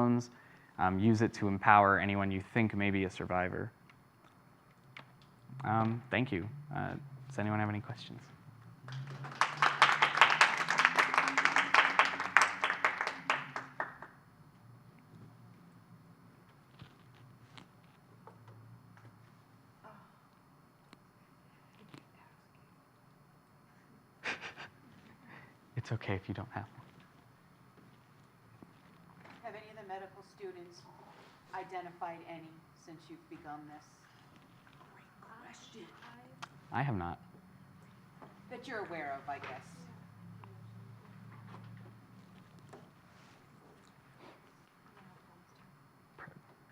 problems. Use it to empower anyone you think may be a survivor. Thank you. Does anyone have any questions? It's okay if you don't have one. Have any of the medical students identified any since you've begun this? Great question. I have not. That you're aware of, I guess.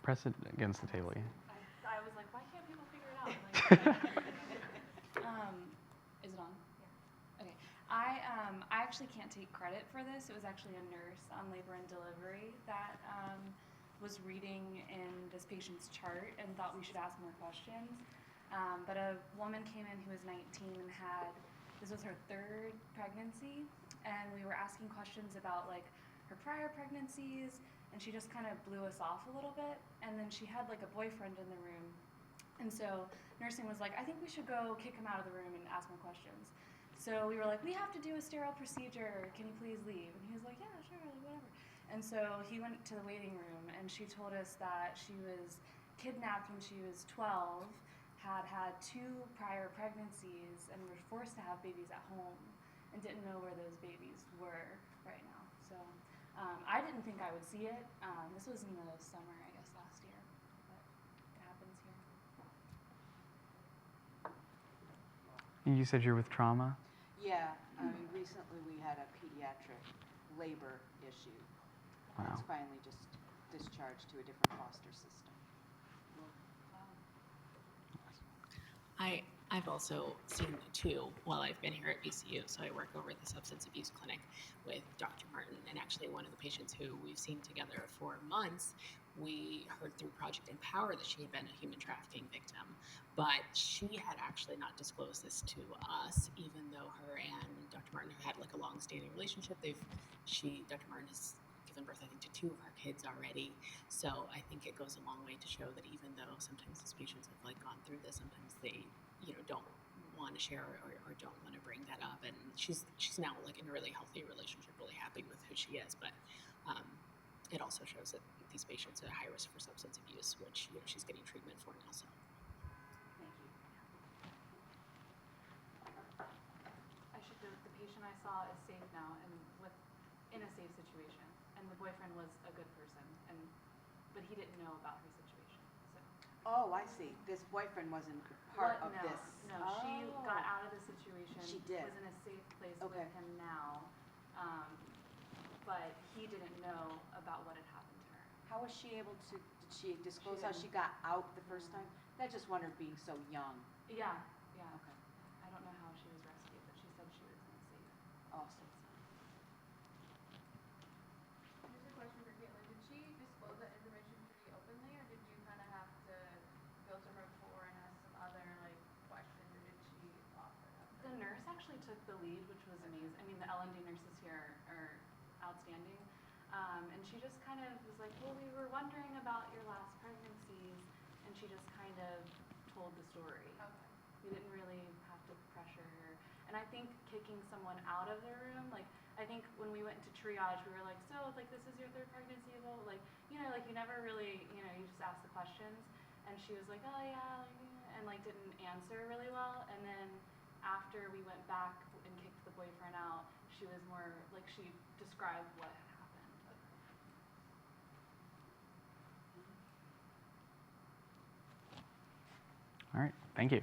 Press it against the table. Yeah. I was like, why can't people figure it out? Is it on? Yeah. Okay. I actually can't take credit for this. It was actually a nurse on labor and delivery that was reading in this patient's chart and thought we should ask more questions. But a woman came in who was 19 and this was her third pregnancy, and we were asking questions about like her prior pregnancies, and she just kind of blew us off a little bit. And then she had like a boyfriend in the room, and so nursing was like, I think we should go kick him out of the room and ask more questions. So we were like, we have to do a sterile procedure, can you please leave? And he was like, yeah, sure, whatever. And so he went to the waiting room, and she told us that she was kidnapped when she was 12, had 2 prior pregnancies, and was forced to have babies at home, and didn't know where those babies were right now. So I didn't think I would see it. This was in the summer, I guess, last year, but it happens here. You said you're with trauma? Yeah, I mean, recently we had a pediatric labor issue. Wow. It's finally just discharged to a different foster system. I've also seen the 2 while I've been here at VCU. So I work over at the substance abuse clinic with Dr. Martin, and actually one of the patients who we've seen together for months, we heard through Project Empower that she had been a human trafficking victim, but she had actually not disclosed this to us, even though her and Dr. Martin have had like a long-standing relationship. Dr. Martin has given birth, I think, to 2 of her kids already. So I think it goes a long way to show that even though sometimes these patients have like gone through this, sometimes they, don't want to share or don't want to bring that up. And she's now like in a really healthy relationship, really happy with who she is. But it also shows that these patients are at high risk for substance abuse, which she's getting treatment for now. So. Thank you. I should note the patient I saw is safe now and in a safe situation, and the boyfriend was a good person, but he didn't know about her situation. So. Oh, I see. This boyfriend wasn't part of this. No, she got out of the situation. She did. Was in a safe place Okay. with him now, but he didn't know about what had happened to her. How was she able to, did she disclose how she got out the first time? I just wondered, being so young. Yeah. Okay. I don't know how she was rescued, but she said she was in a safe. Awesome. Here's a question for Caitlin. Did she disclose that information pretty openly, or did you kind of have to filter her for and ask some other questions, or did she offer up? The nurse actually took the lead, which was amazing. I mean, the L&D nurses here are outstanding. And she just kind of was like, well, we were wondering about your last pregnancies, and she just kind of told the story. Okay. We didn't really have to pressure her. And I think kicking someone out of their room, I think when we went to triage, we were like, so, this is your 3rd pregnancy, well, you never really, you just ask the questions. And she was like, oh, yeah, and, didn't answer really well. And then after we went back and kicked the boyfriend out, she was more, she described what had happened. All right. Thank you.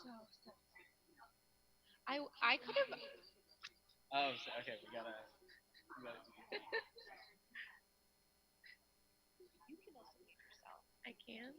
So I could have. Oh, okay. We gotta. You can also mute yourself. I can.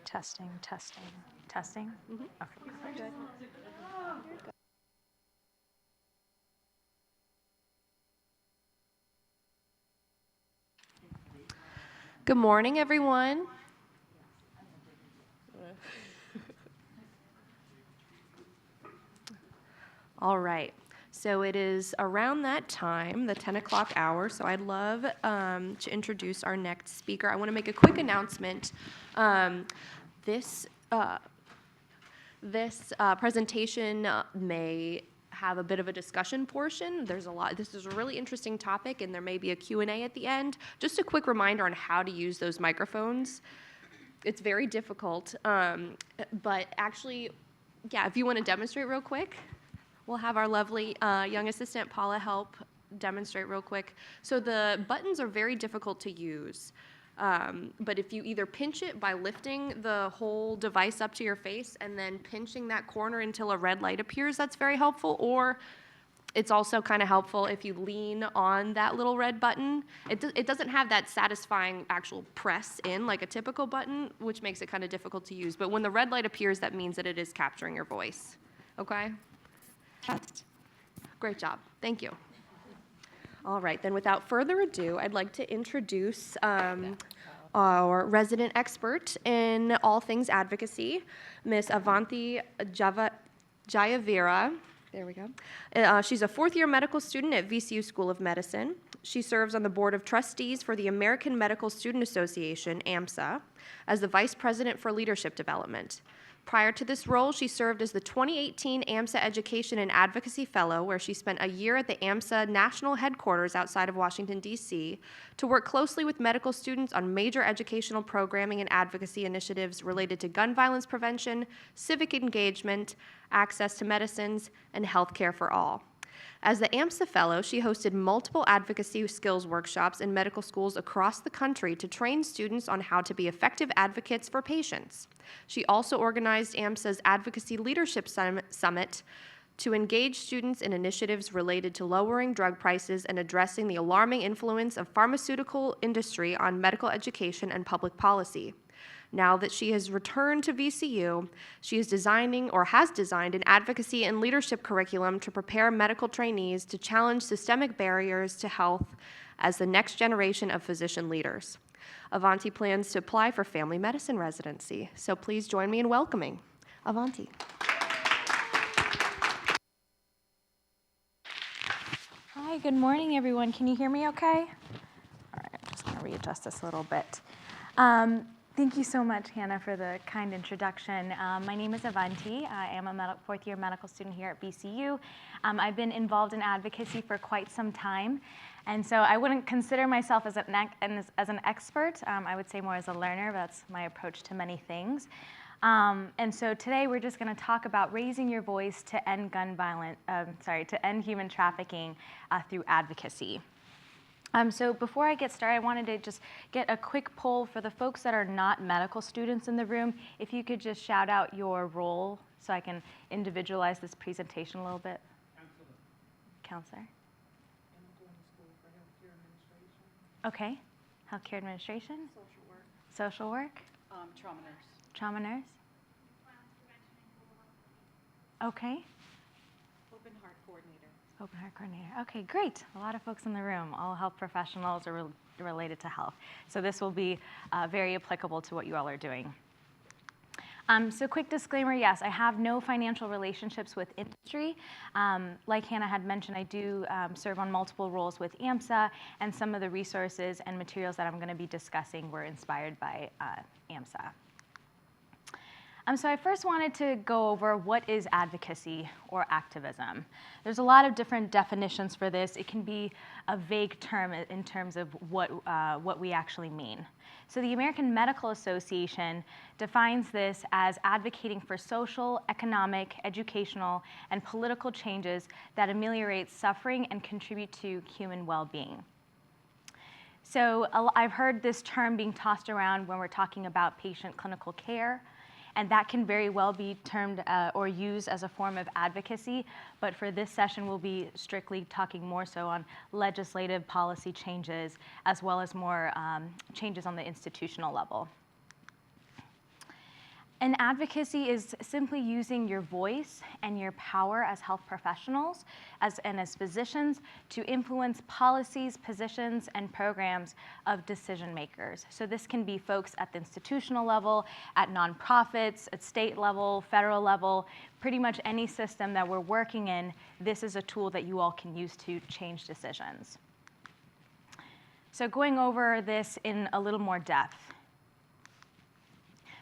Testing, testing, testing. Okay, we're good. Good morning, everyone. All right. So it is around that time, the 10 o'clock hour, so I'd love to introduce our next speaker. I want to make a quick announcement. This presentation may have a bit of a discussion portion. There's a lot. This is a really interesting topic, and there may be a Q&A at the end. Just a quick reminder on how to use those microphones. It's very difficult, but actually, yeah, if you want to demonstrate real quick. We'll have our lovely young assistant, Paula, help demonstrate real quick. So the buttons are very difficult to use, but if you either pinch it by lifting the whole device up to your face and then pinching that corner until a red light appears, that's very helpful, or it's also kind of helpful if you lean on that little red button. It doesn't have that satisfying actual press in like a typical button, which makes it kind of difficult to use, but when the red light appears, that means that it is capturing your voice, okay? Great job. Thank you. All right, then without further ado, I'd like to introduce our resident expert in all things advocacy, Miss Avanti Jayavira. There we go. She's a fourth-year medical student at VCU School of Medicine. She serves on the Board of Trustees for the American Medical Student Association, AMSA, as the Vice President for Leadership Development. Prior to this role, she served as the 2018 AMSA Education and Advocacy Fellow, where she spent a year at the AMSA National Headquarters outside of Washington, D.C., to work closely with medical students on major educational programming and advocacy initiatives related to gun violence prevention, civic engagement, access to medicines, and health care for all. As the AMSA Fellow, she hosted multiple advocacy skills workshops in medical schools across the country to train students on how to be effective advocates for patients. She also organized AMSA's Advocacy Leadership Summit to engage students in initiatives related to lowering drug prices and addressing the alarming influence of pharmaceutical industry on medical education and public policy. Now that she has returned to VCU, she is designing or has designed an advocacy and leadership curriculum to prepare medical trainees to challenge systemic barriers to health as the next generation of physician leaders. Avanti plans to apply for family medicine residency, so please join me in welcoming Avanti. Hi, good morning, everyone. Can you hear me okay? All right, I'm just going to readjust this a little bit. Thank you so much, Hannah, for the kind introduction. My name is Avanti. I am a fourth-year medical student here at VCU. I've been involved in advocacy for quite some time, and so I wouldn't consider myself as an expert. I would say more as a learner. That's my approach to many things. And so today we're just going to talk about raising your voice to end to end human trafficking through advocacy. So before I get started, I wanted to just get a quick poll for the folks that are not medical students in the room. If you could just shout out your role so I can individualize this presentation a little bit. Counselor. I'm going to school for healthcare administration. Okay. Healthcare administration. Social work. Social work. Trauma nurse. Trauma nurse. Okay. Open heart coordinator. Open heart coordinator. Okay, great. A lot of folks in the room, all health professionals are related to health. So this will be very applicable to what you all are doing. So quick disclaimer, yes, I have no financial relationships with industry. Like Hannah had mentioned, I do serve on multiple roles with AMSA, and some of the resources and materials that I'm going to be discussing were inspired by AMSA. So I first wanted to go over what is advocacy or activism. There's a lot of different definitions for this. It can be a vague term in terms of what we actually mean. So the American Medical Association defines this as advocating for social, economic, educational, and political changes that ameliorate suffering and contribute to human well-being. So I've heard this term being tossed around when we're talking about patient clinical care, and that can very well be termed or used as a form of advocacy, but for this session we'll be strictly talking more so on legislative policy changes as well as more changes on the institutional level. And advocacy is simply using your voice and your power as health professionals and as physicians to influence policies, positions, and programs of decision makers. So this can be folks at the institutional level, at nonprofits, at state level, federal level, pretty much any system that we're working in, this is a tool that you all can use to change decisions. So going over this in a little more depth.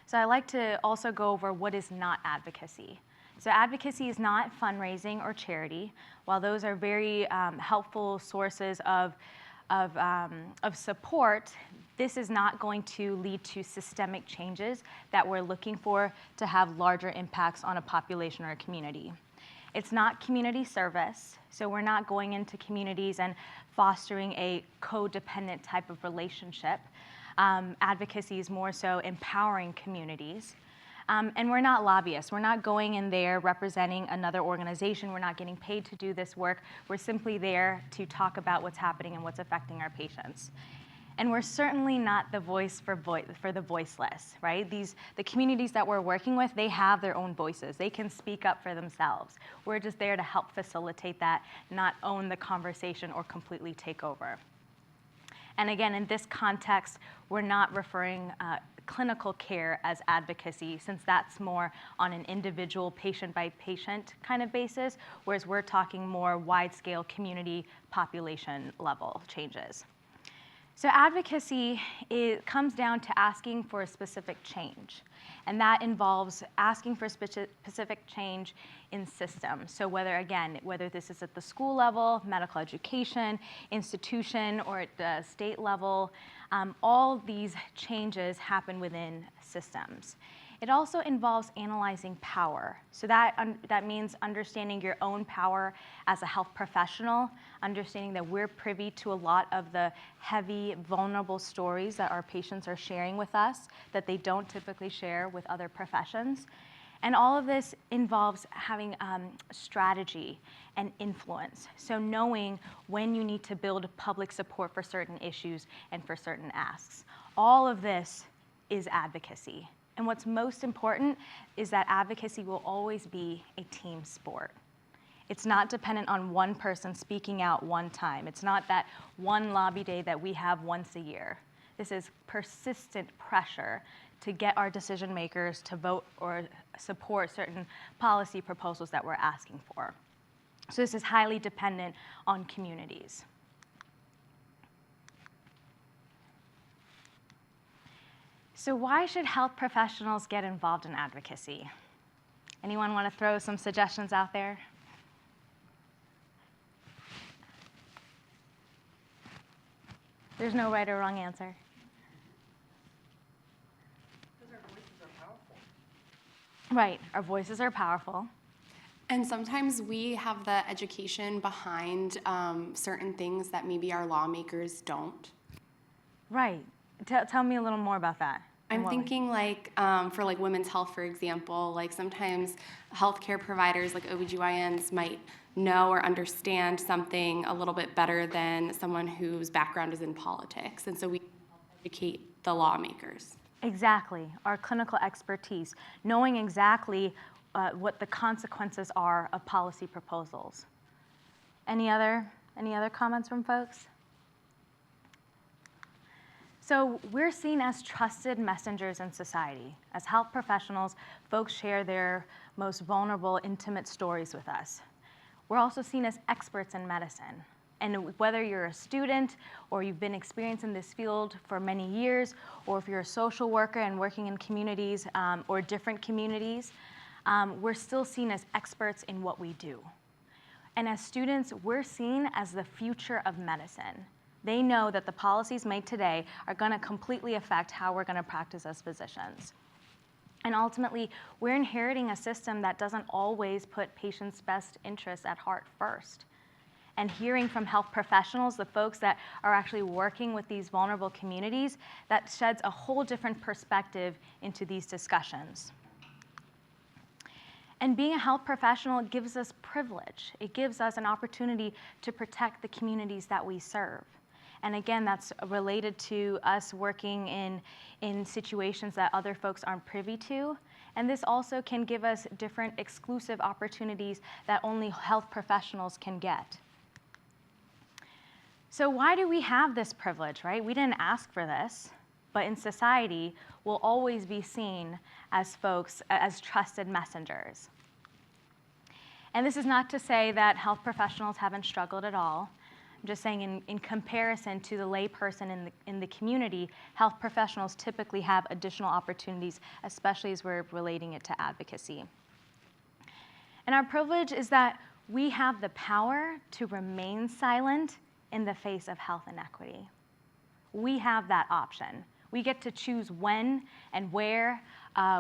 So I like to also go over what is not advocacy. So advocacy is not fundraising or charity. While those are very helpful sources of support, this is not going to lead to systemic changes that we're looking for to have larger impacts on a population or a community. It's not community service, so we're not going into communities and fostering a codependent type of relationship. Advocacy is more so empowering communities. And we're not lobbyists. We're not going in there representing another organization. We're not getting paid to do this work. We're simply there to talk about what's happening and what's affecting our patients. And we're certainly not the voice for the voiceless, right? The communities that we're working with, they have their own voices. They can speak up for themselves. We're just there to help facilitate that, not own the conversation or completely take over. And again, in this context, we're not referring clinical care as advocacy, since that's more on an individual patient-by-patient kind of basis, whereas we're talking more wide-scale community population level changes. So advocacy comes down to asking for a specific change, and that involves asking for specific change in systems. So whether this is at the school level, medical education, institution, or at the state level, all these changes happen within systems. It also involves analyzing power. So that means understanding your own power as a health professional, understanding that we're privy to a lot of the heavy, vulnerable stories that our patients are sharing with us that they don't typically share with other professions. And all of this involves having strategy and influence. So knowing when you need to build public support for certain issues and for certain asks. All of this is advocacy. And what's most important is that advocacy will always be a team sport. It's not dependent on one person speaking out one time. It's not that one lobby day that we have once a year. This is persistent pressure to get our decision makers to vote or support certain policy proposals that we're asking for. So this is highly dependent on communities. So why should health professionals get involved in advocacy? Anyone want to throw some suggestions out there? There's no right or wrong answer. Because our voices are powerful. Right, our voices are powerful. And sometimes we have the education behind certain things that maybe our lawmakers don't. Right. Tell me a little more about that. I'm thinking for women's health, for example, sometimes healthcare providers like OBGYNs might know or understand something a little bit better than someone whose background is in politics. And so we educate the lawmakers. Exactly, our clinical expertise, knowing exactly what the consequences are of policy proposals. Any other comments from folks? So we're seen as trusted messengers in society. As health professionals, folks share their most vulnerable, intimate stories with us. We're also seen as experts in medicine. And whether you're a student or you've been experienced in this field for many years, or if you're a social worker and working in communities or different communities, we're still seen as experts in what we do. And as students, we're seen as the future of medicine. They know that the policies made today are going to completely affect how we're going to practice as physicians. And ultimately, we're inheriting a system that doesn't always put patients' best interests at heart first. And hearing from health professionals, the folks that are actually working with these vulnerable communities, that sheds a whole different perspective into these discussions. And being a health professional gives us privilege. It gives us an opportunity to protect the communities that we serve. And again, that's related to us working in situations that other folks aren't privy to. And this also can give us different exclusive opportunities that only health professionals can get. So why do we have this privilege, right? We didn't ask for this, but in society, we'll always be seen as folks, as trusted messengers. And this is not to say that health professionals haven't struggled at all. I'm just saying in comparison to the layperson in the community, health professionals typically have additional opportunities, especially as we're relating it to advocacy. And our privilege is that we have the power to remain silent in the face of health inequity. We have that option. We get to choose when and where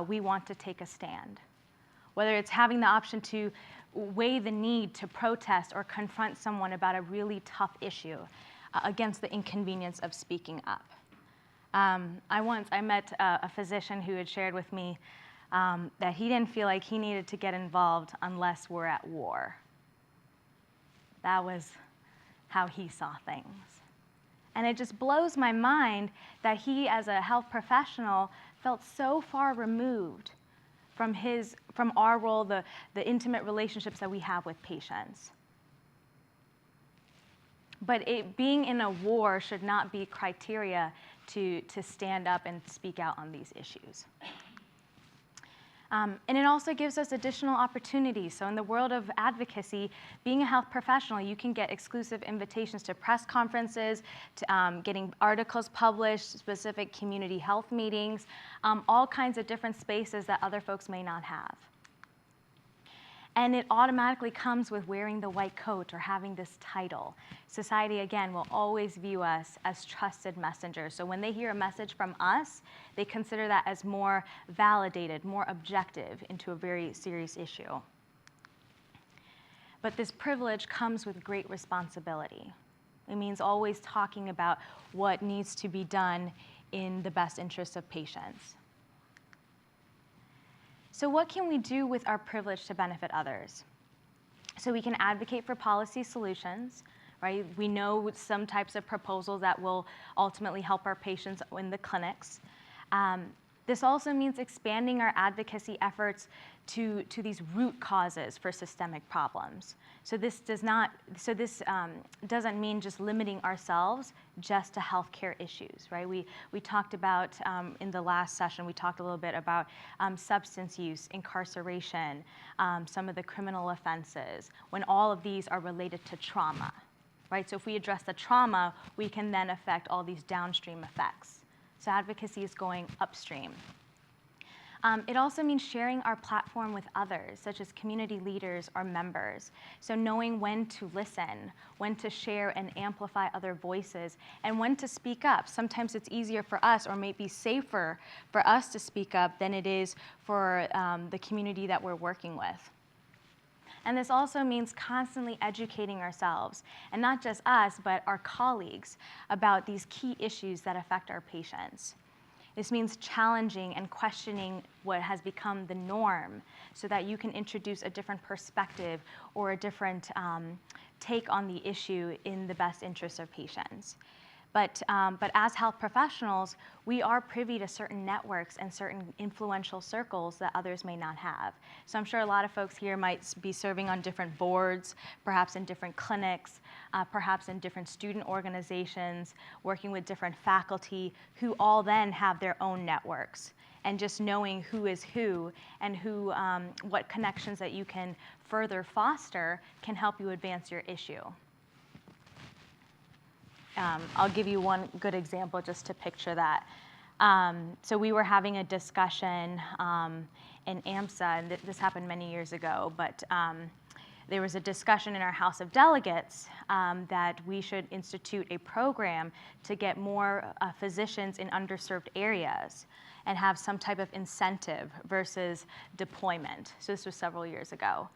we want to take a stand. Whether it's having the option to weigh the need to protest or confront someone about a really tough issue against the inconvenience of speaking up. I met a physician who had shared with me that he didn't feel like he needed to get involved unless we're at war. That was how he saw things. And it just blows my mind that he, as a health professional, felt so far removed from our role, the intimate relationships that we have with patients. But being in a war should not be criteria to stand up and speak out on these issues. And it also gives us additional opportunities. So in the world of advocacy, being a health professional, you can get exclusive invitations to press conferences, to getting articles published, specific community health meetings, all kinds of different spaces that other folks may not have. And it automatically comes with wearing the white coat or having this title. Society, again, will always view us as trusted messengers. So when they hear a message from us, they consider that as more validated, more objective into a very serious issue. But this privilege comes with great responsibility. It means always talking about what needs to be done in the best interest of patients. So what can we do with our privilege to benefit others? So we can advocate for policy solutions, right? We know some types of proposals that will ultimately help our patients in the clinics. This also means expanding our advocacy efforts to these root causes for systemic problems. So this doesn't mean just limiting ourselves just to healthcare issues, right? We talked about in the last session, we talked a little bit about substance use, incarceration, some of the criminal offenses, when all of these are related to trauma, right? So if we address the trauma, we can then affect all these downstream effects. So advocacy is going upstream. It also means sharing our platform with others, such as community leaders or members. So knowing when to listen, when to share and amplify other voices, and when to speak up. Sometimes it's easier for us, or maybe safer for us to speak up than it is for the community that we're working with. And this also means constantly educating ourselves, and not just us, but our colleagues, about these key issues that affect our patients. This means challenging and questioning what has become the norm so that you can introduce a different perspective or a different take on the issue in the best interest of patients. But as health professionals, we are privy to certain networks and certain influential circles that others may not have. So I'm sure a lot of folks here might be serving on different boards, perhaps in different clinics, perhaps in different student organizations, working with different faculty who all then have their own networks. And just knowing who is who and what connections that you can further foster can help you advance your issue. I'll give you one good example just to picture that. So we were having a discussion in AMSA, and this happened many years ago, but there was a discussion in our House of Delegates that we should institute a program to get more physicians in underserved areas and have some type of incentive versus deployment. So this was several years ago.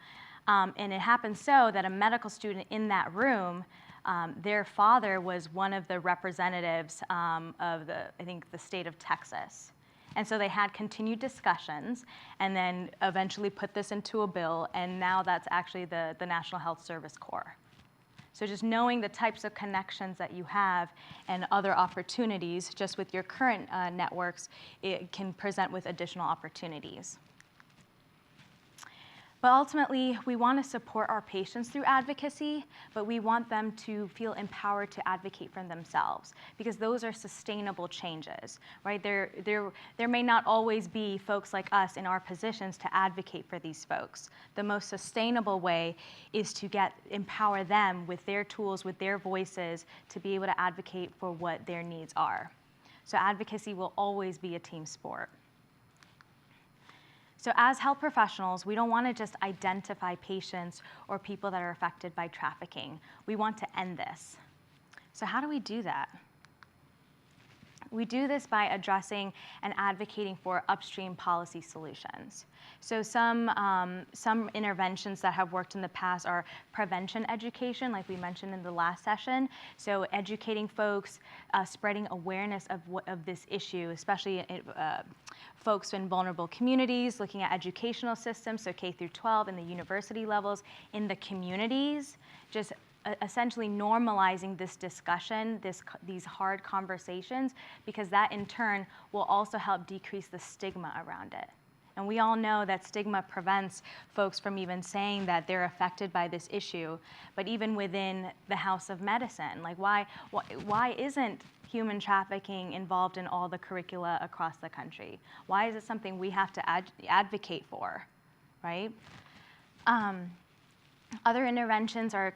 And it happened so that a medical student in that room, their father was one of the representatives of I think the state of Texas. And so they had continued discussions and then eventually put this into a bill, and now that's actually the National Health Service Corps. So just knowing the types of connections that you have and other opportunities just with your current networks, it can present with additional opportunities. But ultimately, we want to support our patients through advocacy, but we want them to feel empowered to advocate for themselves, because those are sustainable changes, right? There may not always be folks like us in our positions to advocate for these folks. The most sustainable way is to empower them with their tools, with their voices, to be able to advocate for what their needs are. So advocacy will always be a team sport. So as health professionals, we don't want to just identify patients or people that are affected by trafficking. We want to end this. So how do we do that? We do this by addressing and advocating for upstream policy solutions. So some interventions that have worked in the past are prevention education, like we mentioned in the last session. So educating folks, spreading awareness of this issue, especially folks in vulnerable communities, looking at educational systems, so K through 12 and the university levels, in the communities, just essentially normalizing this discussion, these hard conversations, because that in turn will also help decrease the stigma around it. And we all know that stigma prevents folks from even saying that they're affected by this issue. But even within the House of Medicine, like why isn't human trafficking involved in all the curricula across the country? Why is it something we have to advocate for, right? Other interventions are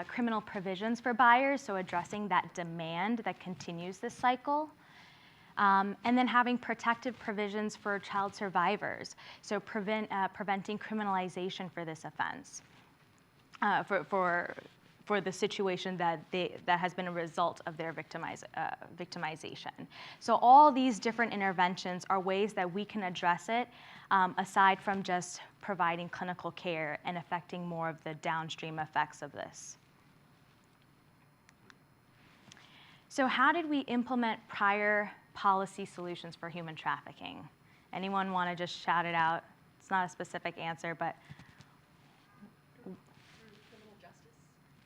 criminal provisions for buyers, so addressing that demand that continues this cycle. And then having protective provisions for child survivors, so preventing criminalization for this offense, for the situation that has been a result of their victimization. So all these different interventions are ways that we can address it, aside from just providing clinical care and affecting more of the downstream effects of this. So how did we implement prior policy solutions for human trafficking? Anyone want to just shout it out? It's not a specific answer, but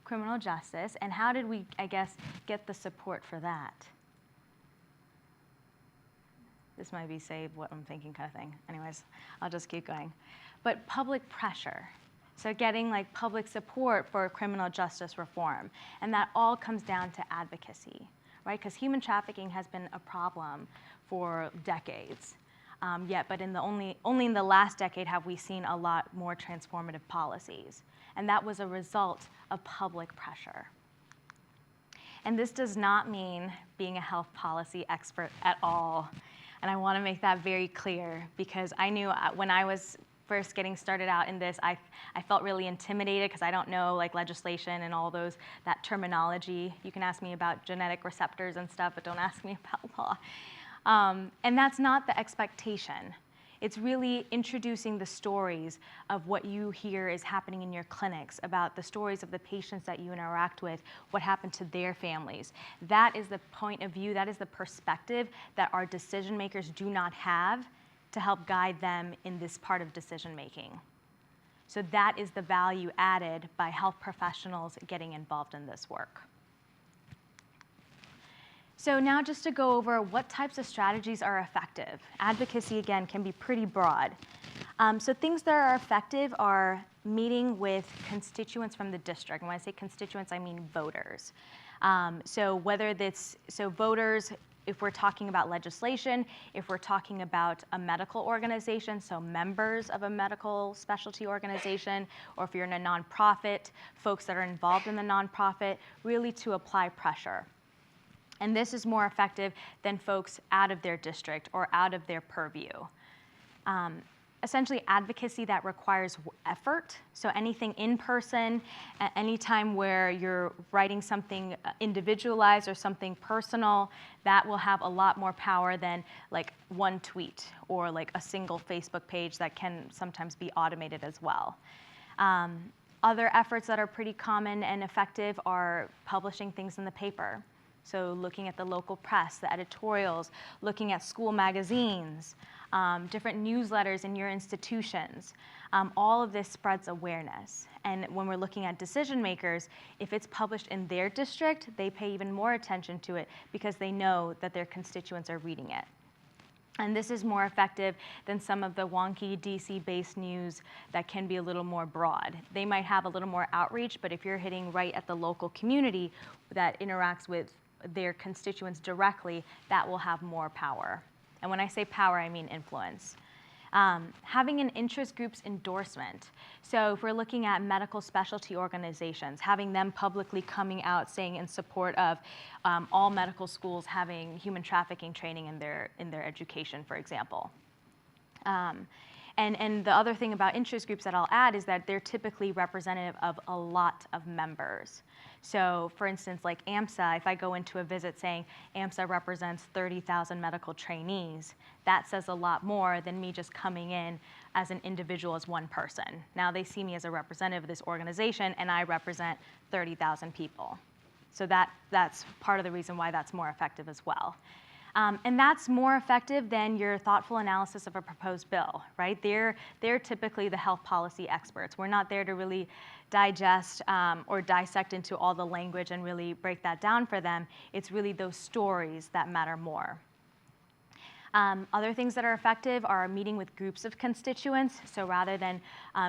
criminal justice. And how did we, I guess, get the support for that? This might be save what I'm thinking kind of thing. Anyways, I'll just keep going. But public pressure. So getting like public support for criminal justice reform. And that all comes down to advocacy, right? Because human trafficking has been a problem for decades. But only in the last decade have we seen a lot more transformative policies. And that was a result of public pressure. And this does not mean being a health policy expert at all. And I want to make that very clear, because I knew when I was first getting started out in this, I felt really intimidated because I don't know like legislation and all that terminology. You can ask me about genetic receptors and stuff, but don't ask me about law. And that's not the expectation. It's really introducing the stories of what you hear is happening in your clinics, about the stories of the patients that you interact with, what happened to their families. That is the point of view, that is the perspective that our decision makers do not have to help guide them in this part of decision making. So that is the value added by health professionals getting involved in this work. So now just to go over what types of strategies are effective. Advocacy, again, can be pretty broad. So things that are effective are meeting with constituents from the district. And when I say constituents, I mean voters. So voters, if we're talking about legislation, if we're talking about a medical organization, so members of a medical specialty organization, or if you're in a nonprofit, folks that are involved in the nonprofit, really to apply pressure. And this is more effective than folks out of their district or out of their purview. Essentially, advocacy that requires effort. So anything in person, any time where you're writing something individualized or something personal, that will have a lot more power than like one tweet or like a single Facebook page that can sometimes be automated as well. Other efforts that are pretty common and effective are publishing things in the paper. So looking at the local press, the editorials, looking at school magazines, different newsletters in your institutions. All of this spreads awareness. And when we're looking at decision makers, if it's published in their district, they pay even more attention to it because they know that their constituents are reading it. And this is more effective than some of the wonky DC-based news that can be a little more broad. They might have a little more outreach, but if you're hitting right at the local community that interacts with their constituents directly, that will have more power. And when I say power, I mean influence. Having an interest group's endorsement. So if we're looking at medical specialty organizations, having them publicly coming out saying in support of all medical schools having human trafficking training in their education, for example. And the other thing about interest groups that I'll add is that they're typically representative of a lot of members. So for instance, like AMSA, if I go into a visit saying AMSA represents 30,000 medical trainees, that says a lot more than me just coming in as an individual, as one person. Now they see me as a representative of this organization, and I represent 30,000 people. So that's part of the reason why that's more effective as well. And that's more effective than your thoughtful analysis of a proposed bill, right? They're typically the health policy experts. We're not there to really digest or dissect into all the language and really break that down for them. It's really those stories that matter more. Other things that are effective are meeting with groups of constituents. So rather than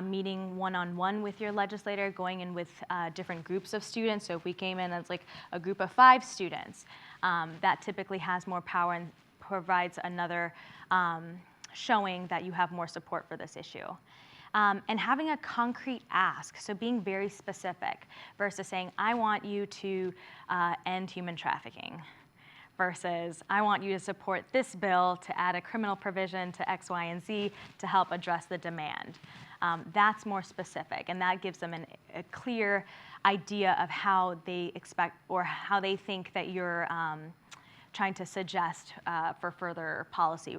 meeting one-on-one with your legislator, going in with different groups of students. So if we came in as like a group of 5 students, that typically has more power and provides another showing that you have more support for this issue. And having a concrete ask, so being very specific versus saying, I want you to end human trafficking, versus I want you to support this bill to add a criminal provision to X, Y, and Z to help address the demand. That's more specific, and that gives them a clear idea of how they expect or how they think that you're trying to suggest for further policy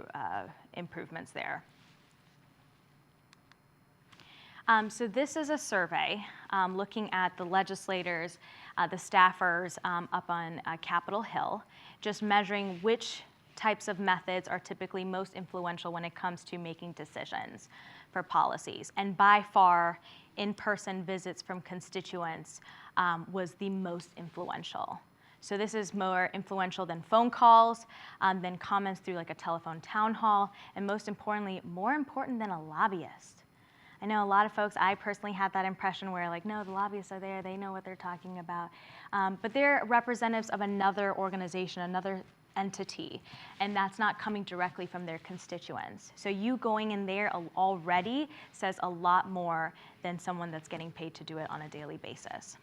improvements there. So this is a survey looking at the legislators, the staffers up on Capitol Hill, just measuring which types of methods are typically most influential when it comes to making decisions for policies. And by far, in-person visits from constituents was the most influential. So this is more influential than phone calls, than comments through like a telephone town hall, and most importantly, more important than a lobbyist. I know a lot of folks, I personally had that impression where like, no, the lobbyists are there, they know what they're talking about. But they're representatives of another organization, another entity, and that's not coming directly from their constituents. So you going in there already says a lot more than someone that's getting paid to do it on a daily basis.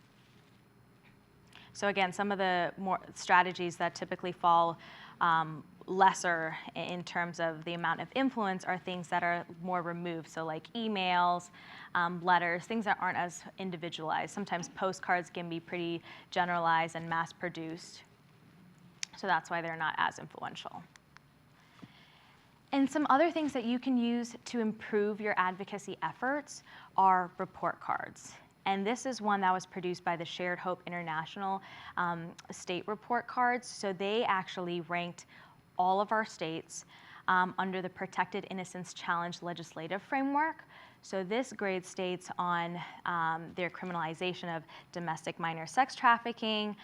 So again, some of the more strategies that typically fall lesser in terms of the amount of influence are things that are more removed. So like emails, letters, things that aren't as individualized. Sometimes postcards can be pretty generalized and mass produced. So that's why they're not as influential. And some other things that you can use to improve your advocacy efforts are report cards. And this is one that was produced by the Shared Hope International state report cards. So they actually ranked all of our states under the Protected Innocence Challenge legislative framework. So this grades states on their criminalization of domestic minor sex trafficking,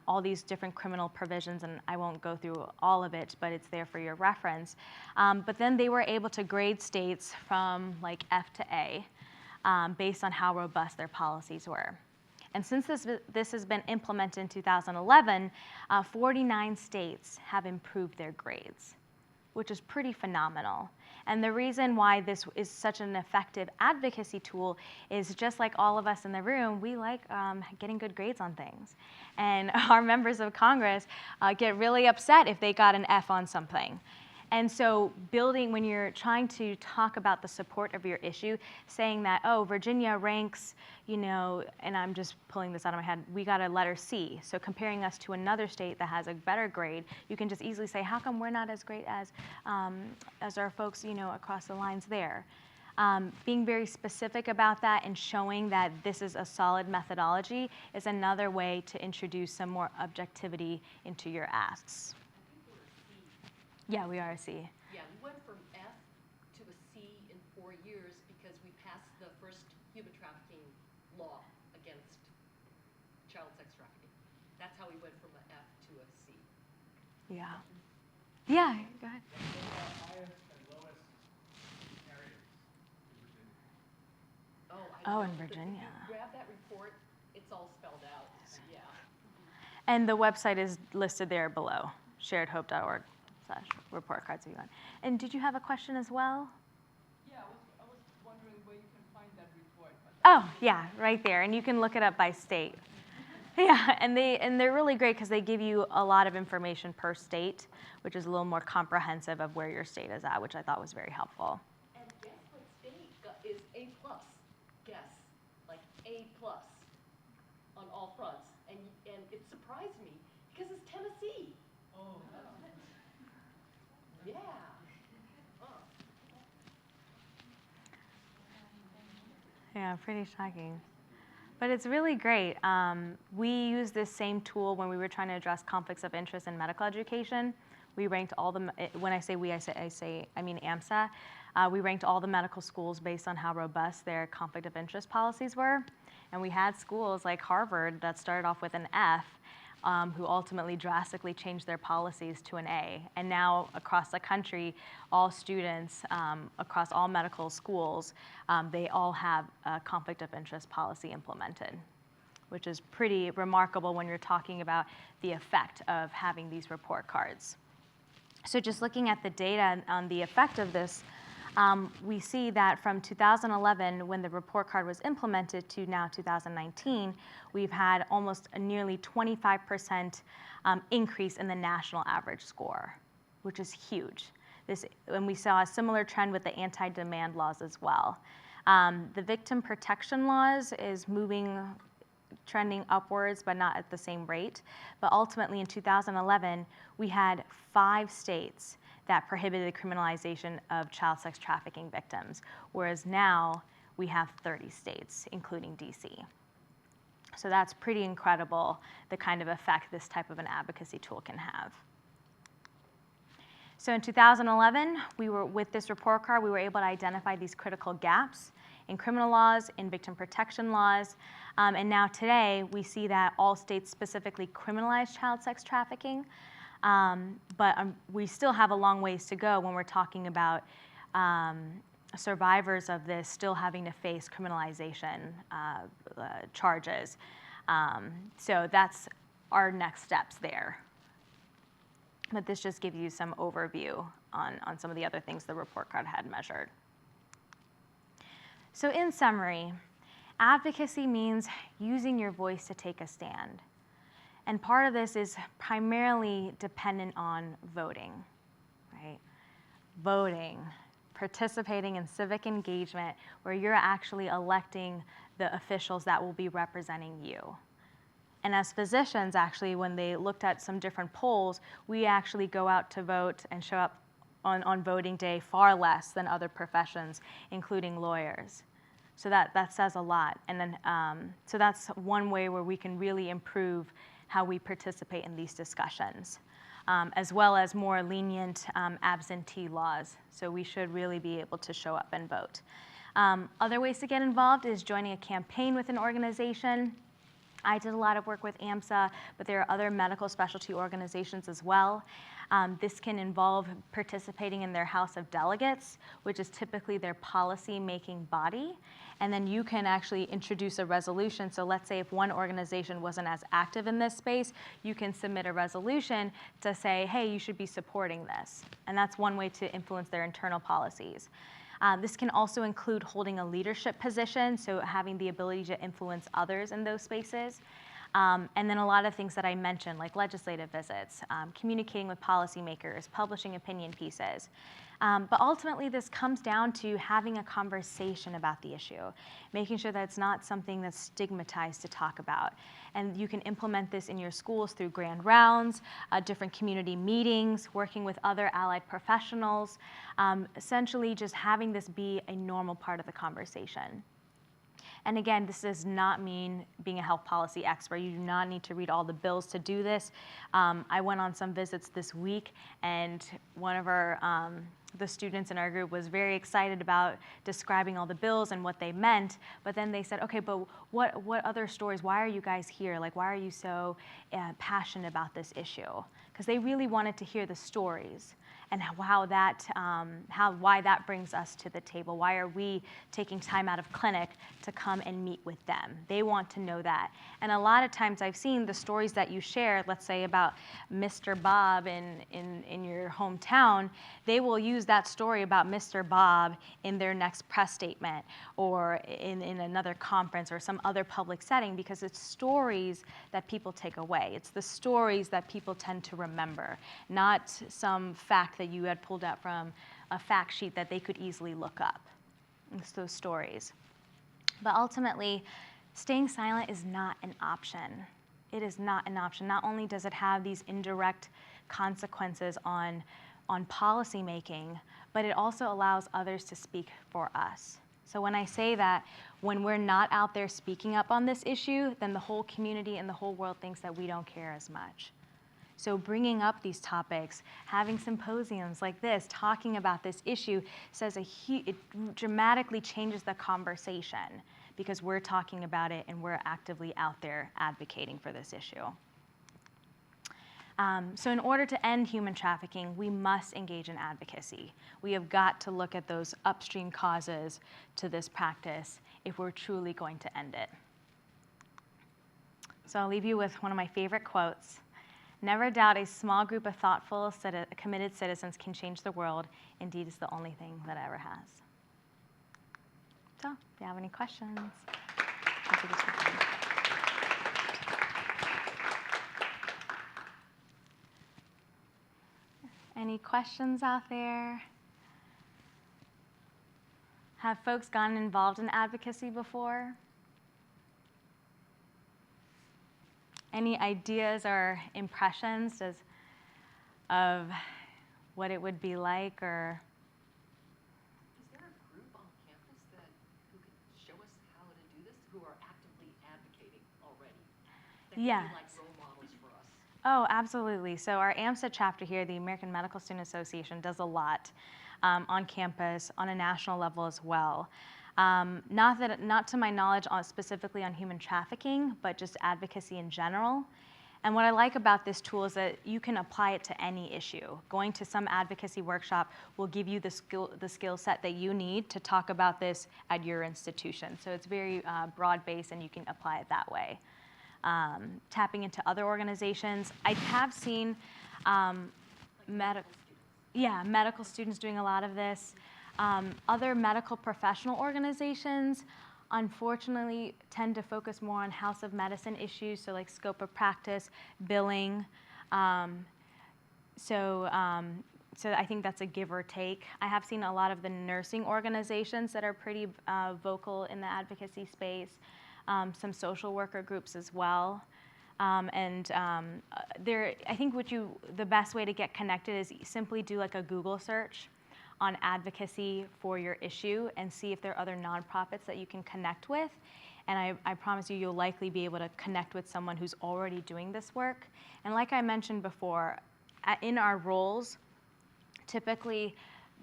all these different criminal provisions, and I won't go through all of it, but it's there for your reference. But then they were able to grade states from like F to A based on how robust their policies were. And since this has been implemented in 2011, 49 states have improved their grades, which is pretty phenomenal. And the reason why this is such an effective advocacy tool is just like all of us in the room, we like getting good grades on things. And our members of Congress get really upset if they got an F on something. And so building, when you're trying to talk about the support of your issue, saying that, oh, Virginia ranks, you know, and I'm just pulling this out of my head, we got a letter C. So comparing us to another state that has a better grade, you can just easily say, how come we're not as great as our folks, you know, across the lines there? Being very specific about that and showing that this is a solid methodology is another way to introduce some more objectivity into your asks. Yeah, we are a C. Yeah, we went from F to a C in 4 years because we passed the first human trafficking law against child sex trafficking. That's how we went from an F to a C. Yeah. Yeah, go ahead. Oh, in Virginia. If you grab that report, it's all spelled out, yeah. And the website is listed there below, sharedhope.org/report cards if you want. And did you have a question as well? Yeah, I was wondering where you can find that report. Oh, yeah, right there. And you can look it up by state. Yeah, and they're really great because they give you a lot of information per state, which is a little more comprehensive of where your state is at, which I thought was very helpful. And guess what state is A+? Guess, like A+ on all fronts. And it surprised me because it's Tennessee. Oh. Yeah. Yeah, pretty shocking. But it's really great. We used this same tool when we were trying to address conflicts of interest in medical education. We ranked all the, when I say we, I mean AMSA. We ranked all the medical schools based on how robust their conflict of interest policies were. And we had schools like Harvard that started off with an F, who ultimately drastically changed their policies to an A. And now across the country, all students across all medical schools, they all have a conflict of interest policy implemented, which is pretty remarkable when you're talking about the effect of having these report cards. So just looking at the data on the effect of this, we see that from 2011, when the report card was implemented, to now 2019, we've had almost a nearly 25% increase in the national average score, which is huge. And we saw a similar trend with the anti-demand laws as well. The victim protection laws is trending upwards, but not at the same rate. But ultimately, in 2011, we had 5 states that prohibited the criminalization of child sex trafficking victims, whereas now we have 30 states, including DC. So that's pretty incredible, the kind of effect this type of an advocacy tool can have. So in 2011, with this report card, we were able to identify these critical gaps in criminal laws, in victim protection laws, and now today we see that all states specifically criminalize child sex trafficking, but we still have a long ways to go when we're talking about survivors of this still having to face criminalization charges. So that's our next steps there. But this just gives you some overview on some of the other things the report card had measured. So in summary, advocacy means using your voice to take a stand. And part of this is primarily dependent on voting, right? Voting, participating in civic engagement where you're actually electing the officials that will be representing you. And as physicians, actually, when they looked at some different polls, we actually go out to vote and show up on voting day far less than other professions, including lawyers. So that says a lot. And then, so that's one way where we can really improve how we participate in these discussions, as well as more lenient absentee laws. So we should really be able to show up and vote. Other ways to get involved is joining a campaign with an organization. I did a lot of work with AMSA, but there are other medical specialty organizations as well. This can involve participating in their House of Delegates, which is typically their policy-making body. And then you can actually introduce a resolution. So let's say if one organization wasn't as active in this space, you can submit a resolution to say, hey, you should be supporting this. And that's one way to influence their internal policies. This can also include holding a leadership position, so having the ability to influence others in those spaces. And then a lot of things that I mentioned, like legislative visits, communicating with policymakers, publishing opinion pieces. But ultimately, this comes down to having a conversation about the issue, making sure that it's not something that's stigmatized to talk about. And you can implement this in your schools through grand rounds, different community meetings, working with other allied professionals, essentially just having this be a normal part of the conversation. And again, this does not mean being a health policy expert. You do not need to read all the bills to do this. I went on some visits this week, and one of our the students in our group was very excited about describing all the bills and what they meant, but then they said, okay, but what other stories, why are you guys here? Like, why are you so passionate about this issue? Because they really wanted to hear the stories and why that brings us to the table. Why are we taking time out of clinic to come and meet with them? They want to know that. And a lot of times I've seen the stories that you share, let's say about Mr. Bob in your hometown, they will use that story about Mr. Bob in their next press statement or in another conference or some other public setting, because it's stories that people take away. It's the stories that people tend to remember, not some fact that you had pulled out from a fact sheet that they could easily look up. It's those stories. But ultimately, staying silent is not an option. It is not an option. Not only does it have these indirect consequences on policy making, but it also allows others to speak for us. So when I say that, when we're not out there speaking up on this issue, then the whole community and the whole world thinks that we don't care as much. So bringing up these topics, having symposiums like this, talking about this issue, it dramatically changes the conversation because we're talking about it and we're actively out there advocating for this issue. So in order to end human trafficking, we must engage in advocacy. We have got to look at those upstream causes to this practice if we're truly going to end it. So I'll leave you with one of my favorite quotes. Never doubt a small group of thoughtful, committed citizens can change the world. Indeed, it's the only thing that ever has. So, if you have any questions, any questions out there? Have folks gotten involved in advocacy before? Any ideas or impressions of what it would be like, or? Is there a group on campus who could show us how to do this, who are actively advocating already? That could Yes. be like role models for us. Oh, absolutely. So our AMSA chapter here, the American Medical Student Association, does a lot on campus, on a national level as well. Not to my knowledge specifically on human trafficking, but just advocacy in general. And what I like about this tool is that you can apply it to any issue. Going to some advocacy workshop will give you the skill set that you need to talk about this at your institution. So it's very broad-based, and you can apply it that way. Tapping into other organizations. I have seen medical students doing a lot of this. Other medical professional organizations, unfortunately, tend to focus more on House of Medicine issues, so like scope of practice, billing. So I think that's a give or take. I have seen a lot of the nursing organizations that are pretty vocal in the advocacy space, some social worker groups as well. I think the best way to get connected is simply do like a Google search on advocacy for your issue and see if there are other nonprofits that you can connect with. And I promise you, you'll likely be able to connect with someone who's already doing this work. And like I mentioned before, in our roles, typically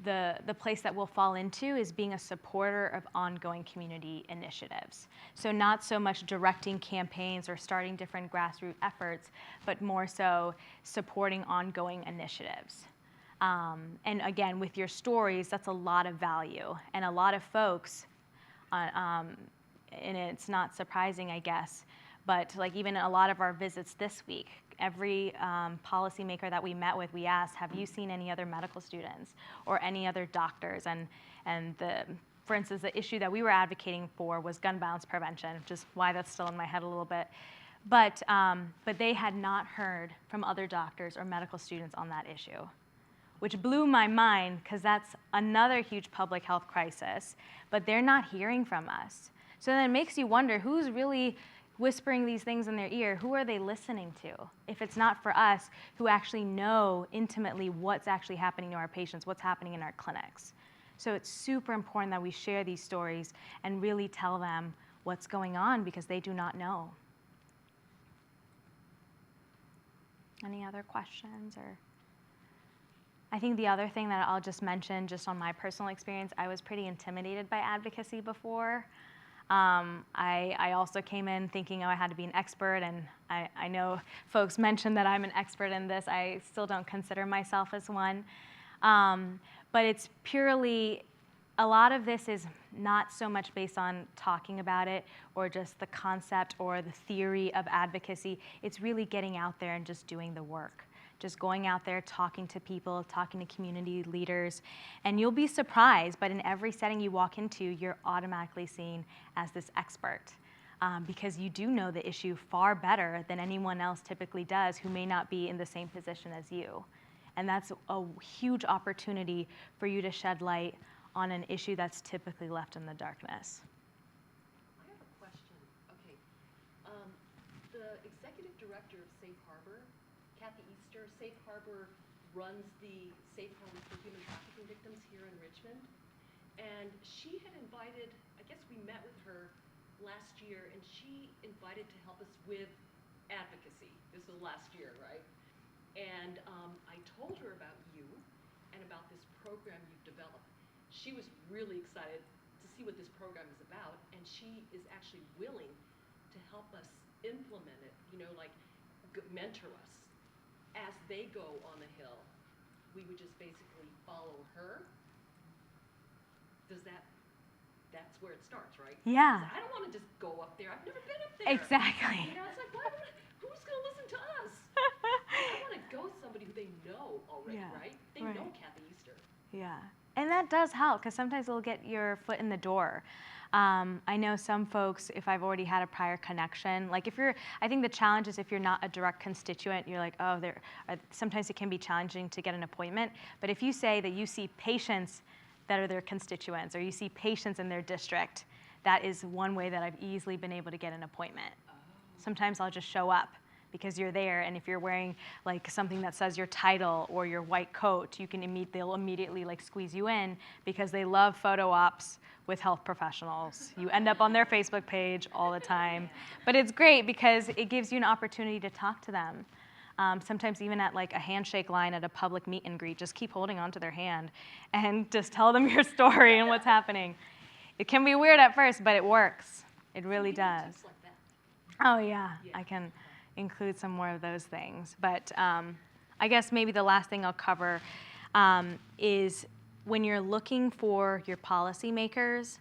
the place that we'll fall into is being a supporter of ongoing community initiatives. So not so much directing campaigns or starting different grassroots efforts, but more so supporting ongoing initiatives. And again, with your stories, that's a lot of value. And a lot of folks, and it's not surprising, I guess, but like even a lot of our visits this week, every policymaker that we met with, we asked, have you seen any other medical students or any other doctors? And for instance, the issue that we were advocating for was gun violence prevention, which is why that's still in my head a little bit. But they had not heard from other doctors or medical students on that issue, which blew my mind because that's another huge public health crisis, but they're not hearing from us. So then it makes you wonder, who's really whispering these things in their ear? Who are they listening to? If it's not for us who actually know intimately what's actually happening to our patients, what's happening in our clinics. So it's super important that we share these stories and really tell them what's going on because they do not know. Any other questions or? I think the other thing that I'll just mention, just on my personal experience, I was pretty intimidated by advocacy before. I also came in thinking, oh, I had to be an expert, and I know folks mentioned that I'm an expert in this. I still don't consider myself as one. But it's purely, a lot of this is not so much based on talking about it or just the concept or the theory of advocacy. It's really getting out there and just doing the work. Just going out there, talking to people, talking to community leaders, and you'll be surprised, but in every setting you walk into, you're automatically seen as this expert because you do know the issue far better than anyone else typically does who may not be in the same position as you. And that's a huge opportunity for you to shed light on an issue that's typically left in the darkness. I have a question. Okay. The executive director of Safe Harbor, Kathy Easter, Safe Harbor runs the Safe Harbor for Human Trafficking Victims here in Richmond. And she had invited, I guess we met with her last year, and she invited to help us with advocacy. This was last year, right? And I told her about you and about this program you've developed. She was really excited to see what this program is about, and she is actually willing to help us implement it, you know, like mentor us. As they go on the hill, we would just basically follow her. That's where it starts, right? Yeah. I don't want to just go up there. I've never been up there. Exactly. You know, it's like, who's going to listen to us? I want to go with somebody who they know already, right? They know Kathy Easter. Yeah. And that does help because sometimes it'll get your foot in the door. I know some folks, if I've already had a prior connection, like I think the challenge is if you're not a direct constituent, you're like, oh, sometimes it can be challenging to get an appointment. But if you say that you see patients that are their constituents or you see patients in their district, that is one way that I've easily been able to get an appointment. Sometimes I'll just show up because you're there, and if you're wearing like something that says your title or your white coat, they'll immediately like squeeze you in because they love photo ops with health professionals. You end up on their Facebook page all the time. But it's great because it gives you an opportunity to talk to them. Sometimes even at like a handshake line at a public meet and greet, just keep holding onto their hand and just tell them your story and what's happening. It can be weird at first, but it works. It really does. Like that. Oh yeah, I can include some more of those things. But I guess maybe the last thing I'll cover is when you're looking for your policymakers,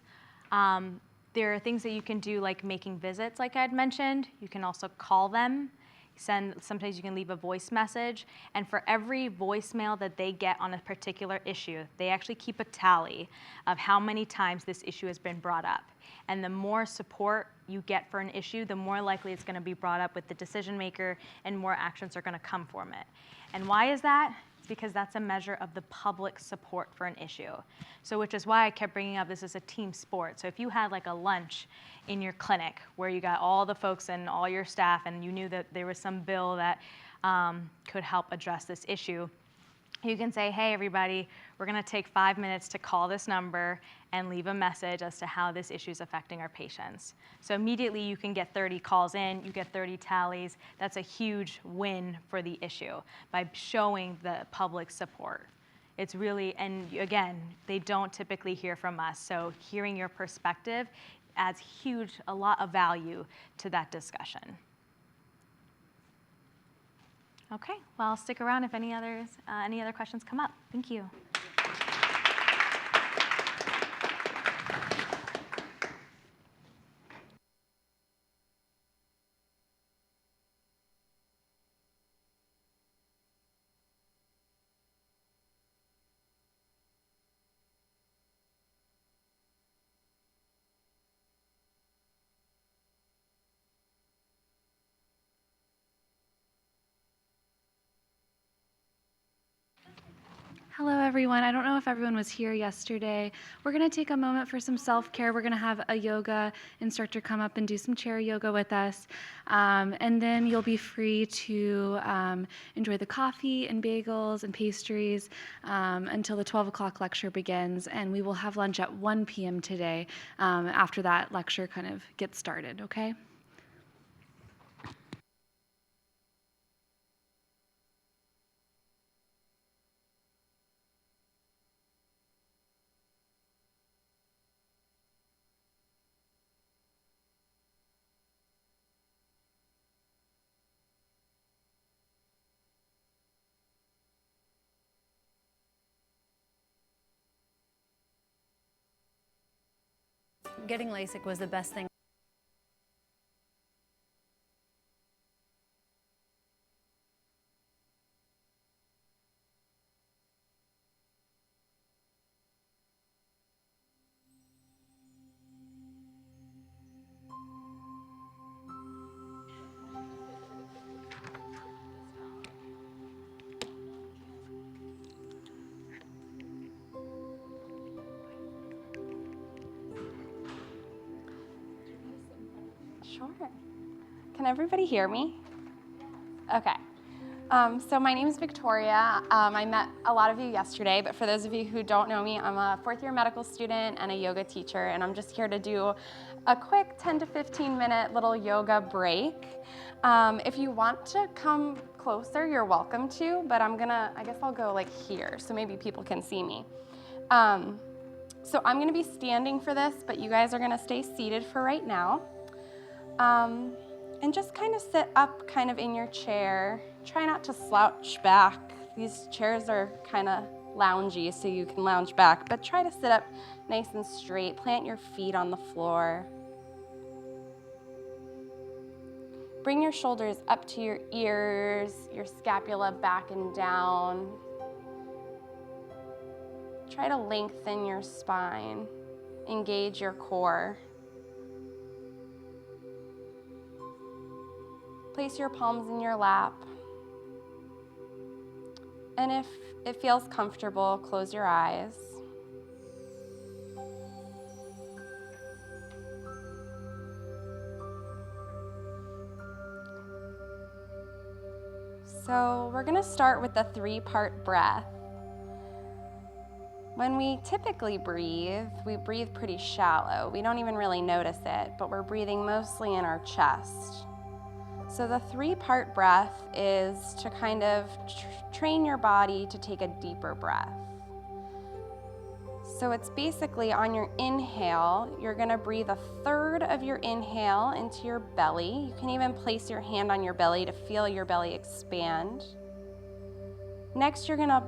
there are things that you can do like making visits, like I'd mentioned. You can also call them. Sometimes you can leave a voice message, and for every voicemail that they get on a particular issue, they actually keep a tally of how many times this issue has been brought up. And the more support you get for an issue, the more likely it's going to be brought up with the decision maker and more actions are going to come from it. And why is that? It's because that's a measure of the public support for an issue. So which is why I kept bringing up this is a team sport. So if you had like a lunch in your clinic where you got all the folks and all your staff and you knew that there was some bill that could help address this issue, you can say, hey, everybody, we're going to take 5 minutes to call this number and leave a message as to how this issue is affecting our patients. So immediately you can get 30 calls in, you get 30 tallies. That's a huge win for the issue by showing the public support. It's really, and again, they don't typically hear from us. So hearing your perspective adds a lot of value to that discussion. Okay, well, stick around if any other questions come up. Thank you. Hello, everyone. I don't know if everyone was here yesterday. We're going to take a moment for some self-care. We're going to have a yoga instructor come up and do some chair yoga with us. And then you'll be free to enjoy the coffee and bagels and pastries until the 12 o'clock lecture begins. And we will have lunch at 1 p.m. today after that lecture kind of gets started, okay? getting LASIK was the best thing. Sure. Can everybody hear me? Okay. So my name is Victoria. I met a lot of you yesterday, but for those of you who don't know me, I'm a fourth-year medical student and a yoga teacher, and I'm just here to do a quick 10 to 15-minute little yoga break. If you want to come closer, you're welcome to, but I guess I'll go like here, so maybe people can see me. So I'm gonna be standing for this, but you guys are gonna stay seated for right now. And just kind of sit up kind of in your chair. Try not to slouch back. These chairs are kind of loungy, so you can lounge back, but try to sit up nice and straight. Plant your feet on the floor. Bring your shoulders up to your ears, your scapula back and down. Try to lengthen your spine. Engage your core. Place your palms in your lap. And if it feels comfortable, close your eyes. So we're gonna start with the 3-part breath. When we typically breathe, we breathe pretty shallow. We don't even really notice it, but we're breathing mostly in our chest. So the 3-part breath is to kind of train your body to take a deeper breath. So it's basically on your inhale, you're gonna breathe a third of your inhale into your belly. You can even place your hand on your belly to feel your belly expand. Next, you're gonna